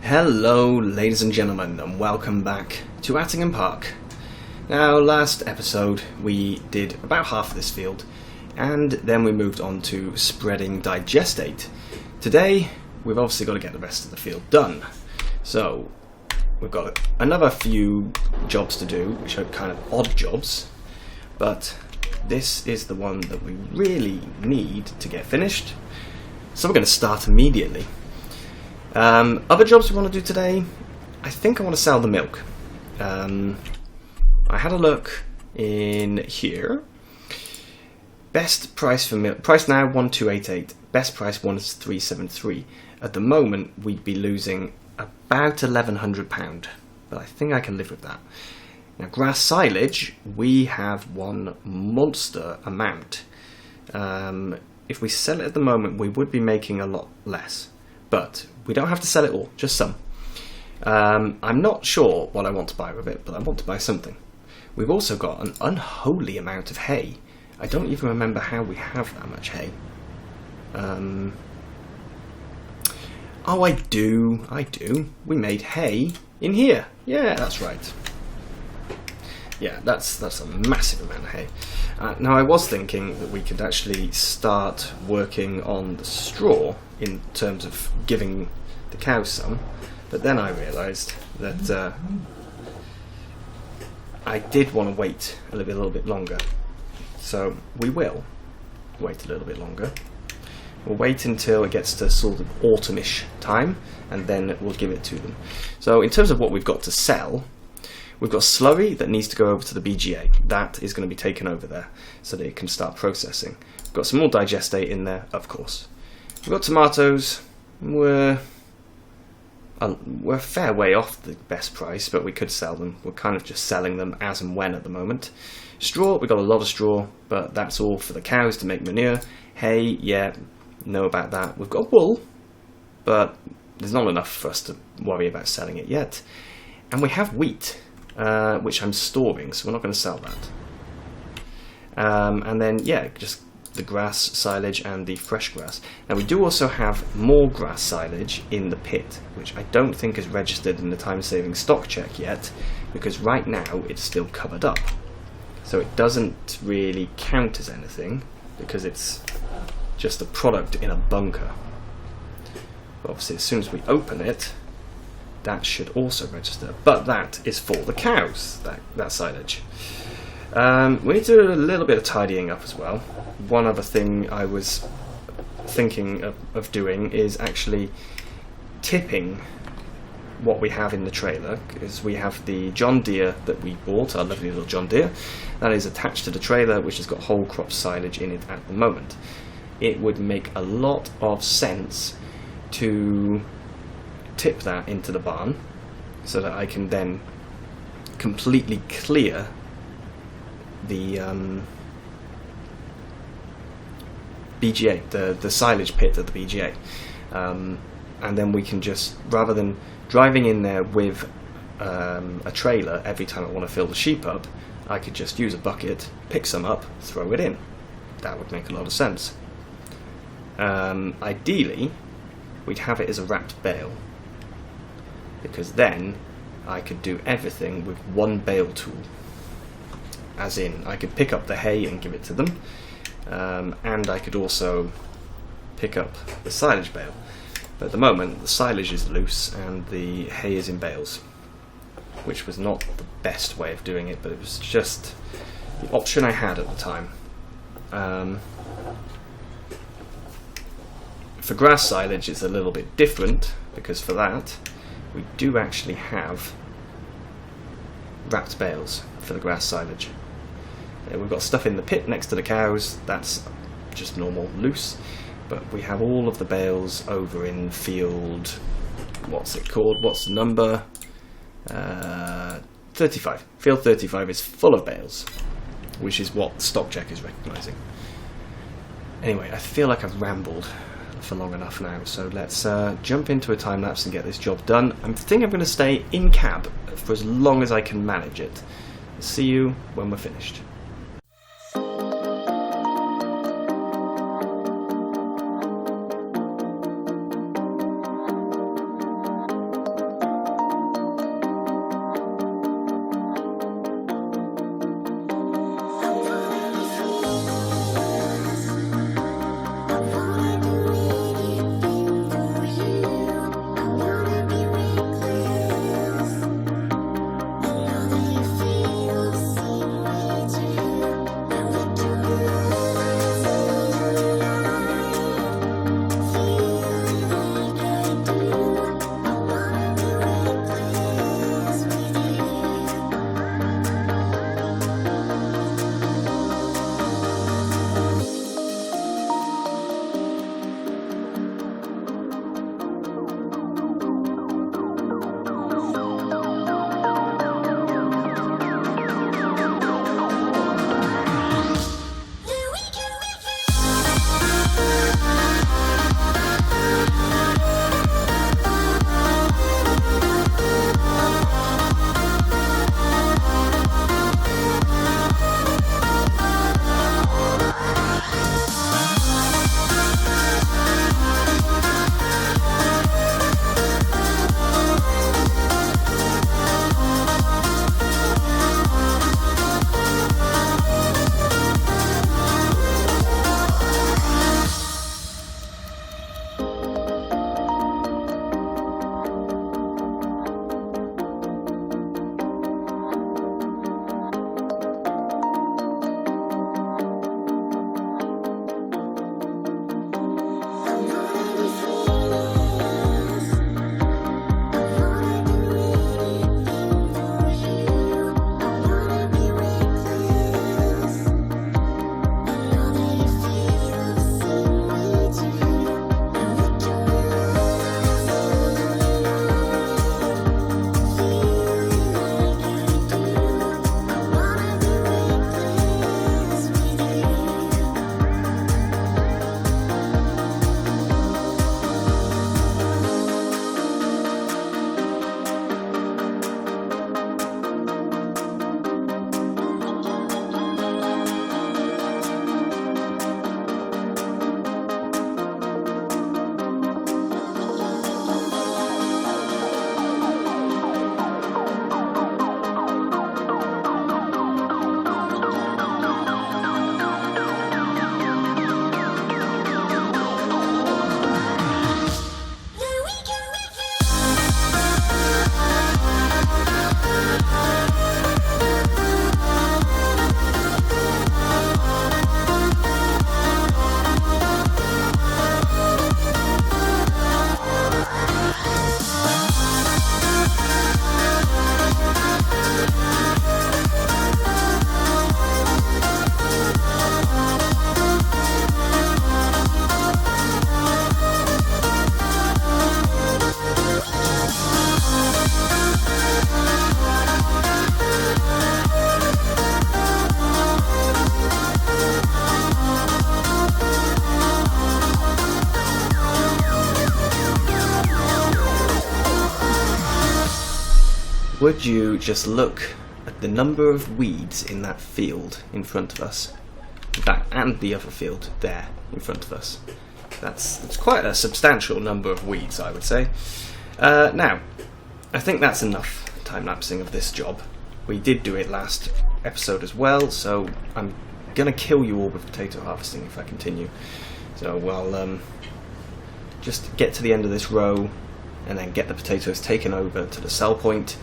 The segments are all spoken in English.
Hello ladies and gentlemen, and welcome back to Attingham Park. Now, last episode we did about half of this field, and then we moved on to spreading digestate. Today we've obviously got to get the rest of the field done, so we've got another few jobs to do, which are kind of odd jobs, but this is the one that we really need to get finished, so we're going to start immediately. Other jobs we want to do today, I think I want to sell the milk. I had a look in here. Best price for milk, price now 1288, best price 1373. At the moment we'd be losing about £1,100, but I think I can live with that. Now, grass silage, we have one monster amount. If we sell it at the moment, we would be making a lot less, but we don't have to sell it all, just some. I'm not sure what I want to buy with it, but I want to buy something. We've also got an unholy amount of hay. I don't even remember how we have that much hay. Oh, I do. We made hay in here. Yeah, that's right. Yeah, that's a massive amount of hay. Now, I was thinking that we could actually start working on the straw in terms of giving the cows some, but then I realised that I did want to wait a little bit longer. So we will wait a little bit longer. We'll wait until it gets to sort of autumnish time, and then we'll give it to them. So in terms of what we've got to sell, we've got slurry that needs to go over to the BGA. That is going to be taken over there so that it can start processing. We've got some more digestate in there, of course. We've got tomatoes. We're a fair way off the best price, but we could sell them. We're kind of just selling them as and when at the moment. Straw, we've got a lot of straw, but that's all for the cows to make manure. Hay, yeah, know about that. We've got wool, but there's not enough for us to worry about selling it yet. And we have wheat, which I'm storing, so we're not going to sell that. And then, yeah, just the grass silage and the fresh grass. Now, we do also have more grass silage in the pit, which I don't think is registered in the time-saving stock check yet, because right now it's still covered up. So it doesn't really count as anything, because it's just a product in a bunker. But obviously, as soon as we open it, that should also register. But that is for the cows, that silage. We need to do a little bit of tidying up as well. One other thing I was thinking of doing is actually tipping what we have in the trailer, because we have the John Deere that we bought, our lovely little John Deere, that is attached to the trailer, which has got whole crop silage in it at the moment. It would make a lot of sense to tip that into the barn so that I can then completely clear the BGA, the silage pit at the BGA, and then we can just, rather than driving in there with a trailer every time I want to fill the sheep up, I could just use a bucket, pick some up, throw it in. That would make a lot of sense. Ideally, we'd have it as a wrapped bale, because then I could do everything with one bale tool. As in, I could pick up the hay and give it to them, and I could also pick up the silage bale. But at the moment, the silage is loose and the hay is in bales, which was not the best way of doing it, but it was just the option I had at the time. For grass silage, it's a little bit different, because for that, we do actually have wrapped bales for the grass silage. We've got stuff in the pit next to the cows, that's just normal loose, but we have all of the bales over in field, what's it called, what's the number, 35. Field 35 is full of bales, which is what stock check is recognising. Anyway, I feel like I've rambled for long enough now, so let's jump into a time lapse and get this job done. I think I'm going to stay in cab for as long as I can manage it. See you when we're finished. would you just look at the number of weeds in that field in front of us, that and the other field there in front of us. That's quite a substantial number of weeds, I would say. Now, I think that's enough time-lapsing of this job. We did do it last episode as well, so I'm going to kill you all with potato harvesting if I continue. So we'll just get to the end of this row and then get the potatoes taken over to the sell point.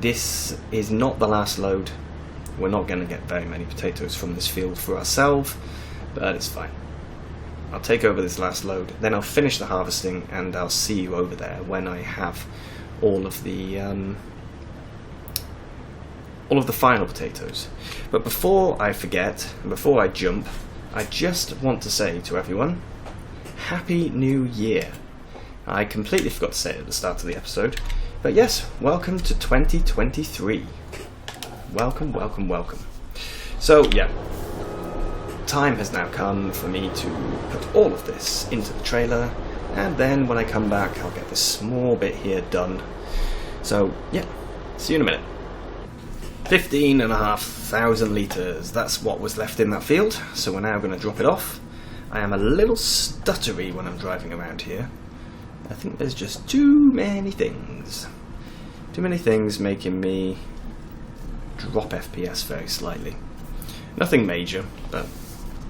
This is not the last load. We're not going to get very many potatoes from this field for ourselves, but it's fine. I'll take over this last load, then I'll finish the harvesting, and I'll see you over there when I have all of the final potatoes. But before I forget, before I jump, I just want to say to everyone, Happy New Year. I completely forgot to say it at the start of the episode, but yes, welcome to 2023. Welcome, welcome, welcome. So yeah, time has now come for me to put all of this into the trailer, and then when I come back I'll get this small bit here done. So yeah, see you in a minute. 15,500 litres, that's what was left in that field, so we're now going to drop it off. I am a little stuttery when I'm driving around here. I think there's just too many things making me drop FPS very slightly. Nothing major, but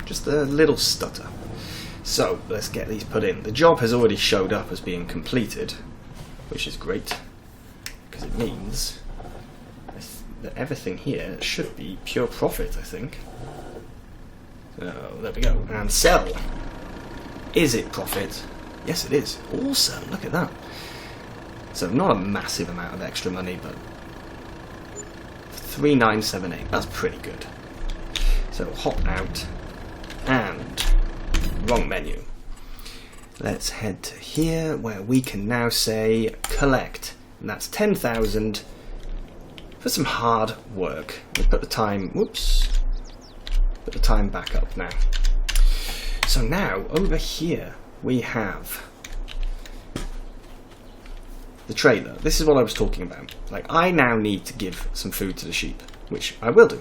just a little stutter. So let's get these put in. The job has already showed up as being completed, which is great, because it means that everything here should be pure profit, I think. So there we go. And sell. Is it profit? Yes, it is. Awesome, look at that. So not a massive amount of extra money, but 3,978. That's pretty good. So hop out and wrong menu. Let's head to here where we can now say collect, and that's 10,000 for some hard work. We'll put the time, whoops, put the time back up now. So now over here we have the trailer. This is what I was talking about. Like, I now need to give some food to the sheep, which I will do.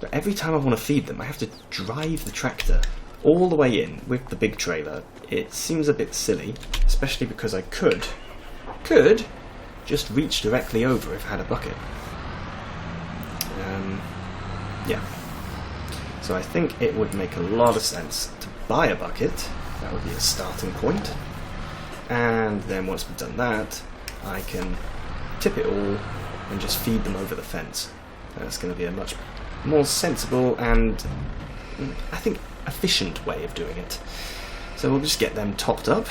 But every time I want to feed them, I have to drive the tractor all the way in with the big trailer. It seems a bit silly, especially because I could just reach directly over if I had a bucket. Yeah. So I think it would make a lot of sense to buy a bucket. That would be a starting point. And then once we've done that, I can tip it all and just feed them over the fence. That's going to be a much more sensible and, I think, efficient way of doing it. So we'll just get them topped up.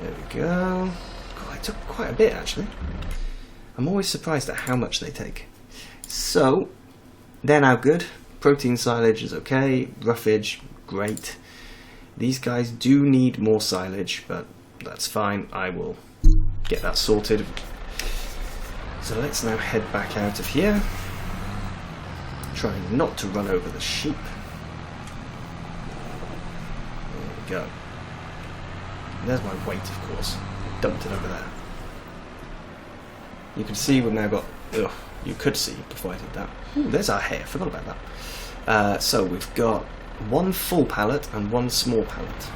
There we go. God, I took quite a bit actually. I'm always surprised at how much they take. So, they're now good. Protein silage is okay. Roughage, great. These guys do need more silage, but that's fine. I will get that sorted. So let's now head back out of here. Trying not to run over the sheep. There we go. There's my weight, of course. Dumped it over there. You can see we've now got... Ugh, you could see before I did that. Ooh, there's our hay. I forgot about that. So we've got one full pallet and one small pallet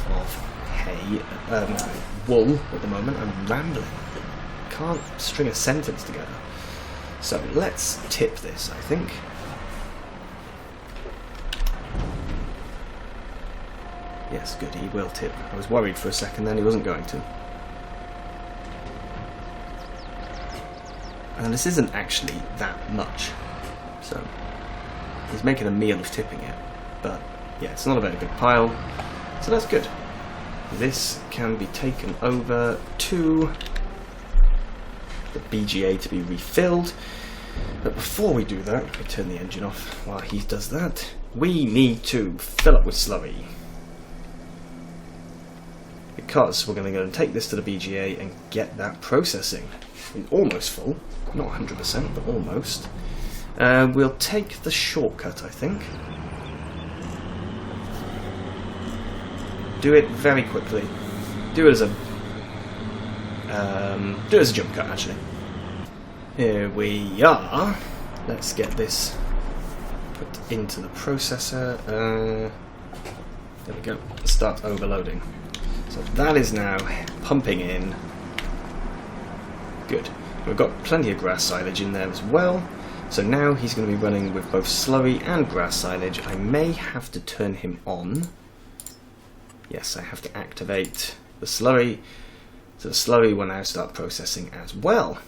of hay, wool at the moment. I'm rambling. Can't string a sentence together. So let's tip this, I think. Yes, good, he will tip. I was worried for a second then he wasn't going to. And this isn't actually that much. So he's making a meal of tipping it. But yeah, it's not a very big pile. So that's good. This can be taken over to the BGA to be refilled. But before we do that, we turn the engine off while he does that. We need to fill up with slurry. Because we're going to go and take this to the BGA and get that processing. It's almost full. Not 100%, but almost. We'll take the shortcut, I think. Do it very quickly. Do it as a do it as a jump cut actually. Here we are. Let's get this put into the processor. There we go. Start overloading. So that is now pumping in. Good. We've got plenty of grass silage in there as well. So now he's going to be running with both slurry and grass silage. I may have to turn him on. Yes, I have to activate the slurry. So the slurry will now start processing as well.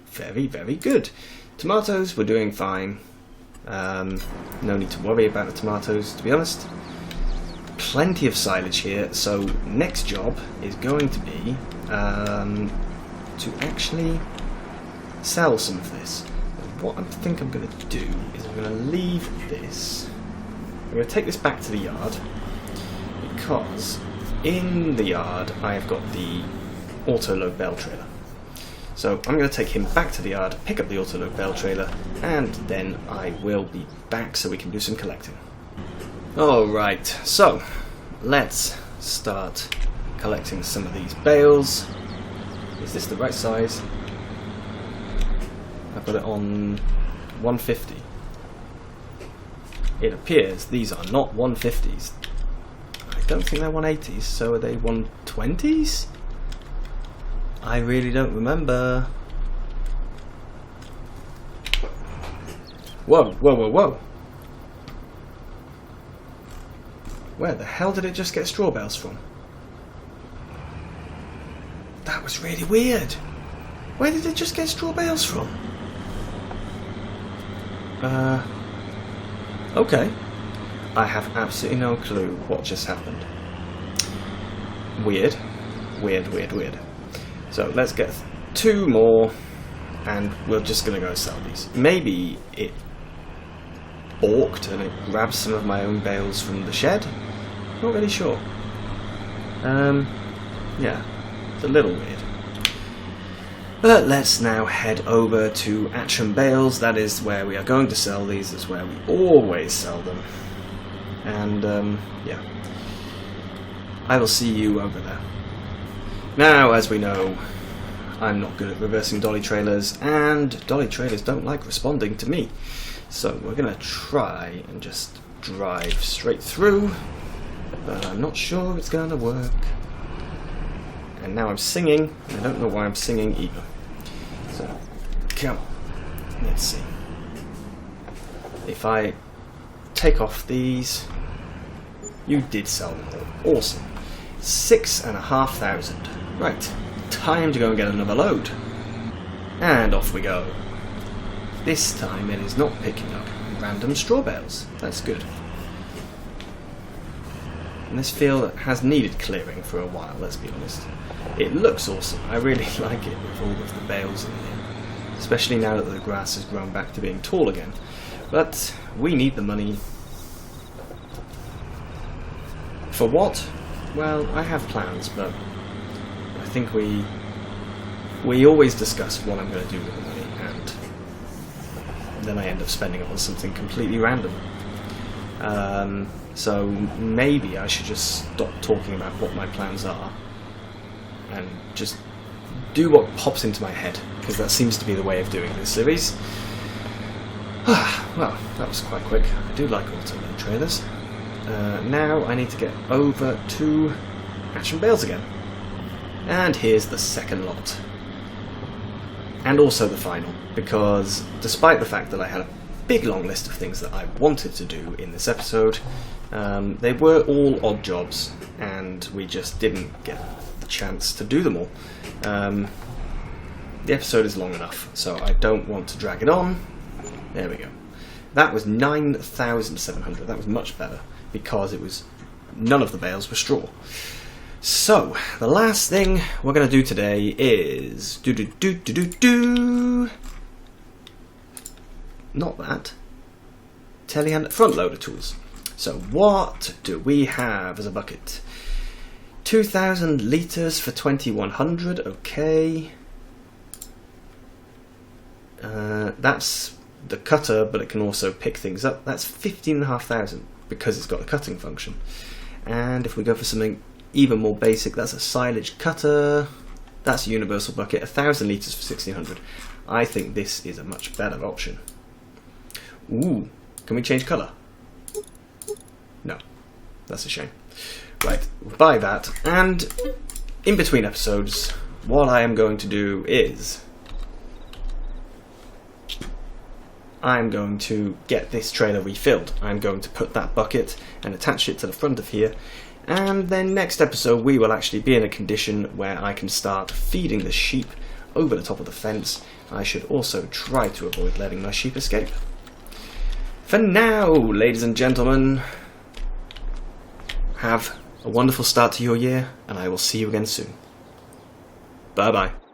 Very, very good. Tomatoes, we're doing fine. No need to worry about the tomatoes, to be honest. Plenty of silage here, so next job is going to be to actually sell some of this. What I think I'm going to do is I'm going to leave this. I'm going to take this back to the yard because in the yard I have got the auto-load bale trailer. So I'm going to take him back to the yard, pick up the auto-load bale trailer, and then I will be back so we can do some collecting. Alright, so let's start collecting some of these bales. Is this the right size? I've got it on 150. It appears these are not 150s. I don't think they're 180s, so are they 120s? I really don't remember. Whoa, whoa, whoa, whoa. Where the hell did it just get straw bales from? That was really weird. Where did it just get straw bales from? Okay. I have absolutely no clue what just happened. Weird. Weird, weird, weird. So let's get 2 more and we're just going to go sell these. Maybe it balked and it grabbed some of my own bales from the shed. Not really sure. Yeah, it's a little weird. But let's now head over to Attingham Bales. That is where we are going to sell these. That's where we always sell them. And yeah, I will see you over there. Now, as we know, I'm not good at reversing dolly trailers, and dolly trailers don't like responding to me. So we're going to try and just drive straight through, but I'm not sure it's going to work. And now I'm singing, and I don't know why I'm singing either. So, come on, let's see. If I take off these, you did sell them all. Awesome. 6,500. Right, time to go and get another load. And off we go. This time it is not picking up random straw bales. That's good. And this field has needed clearing for a while, let's be honest. It looks awesome. I really like it with all of the bales in here. Especially now that the grass has grown back to being tall again. But we need the money. For what? Well, I have plans, but I think we always discuss what I'm going to do with the money, and then I end up spending it on something completely random. So maybe I should just stop talking about what my plans are and just do what pops into my head, because that seems to be the way of doing this series. Well, that was quite quick. I do like auto-load trailers. Now I need to get over to Attingham Bales again. And here's the second lot. And also the final, because despite the fact that I had a big long list of things that I wanted to do in this episode, they were all odd jobs, and we just didn't get the chance to do them all. The episode is long enough, so I don't want to drag it on. There we go. That was 9,700. That was much better, because it was none of the bales were straw. So the last thing we're going to do today is not that telehandler front loader tools. So what do we have as a bucket? 2,000 litres for 2,100. Okay. That's the cutter, but it can also pick things up. That's 15,500 because it's got a cutting function. And if we go for something even more basic, that's a silage cutter. That's a universal bucket, 1,000 litres for 1,600. I think this is a much better option. Ooh, can we change colour? No, that's a shame. Right, we'll buy that, and in between episodes, what I am going to do is I'm going to get this trailer refilled. I'm going to put that bucket and attach it to the front of here, and then next episode we will actually be in a condition where I can start feeding the sheep over the top of the fence. I should also try to avoid letting my sheep escape. For now, ladies and gentlemen, have a wonderful start to your year, and I will see you again soon. Bye bye.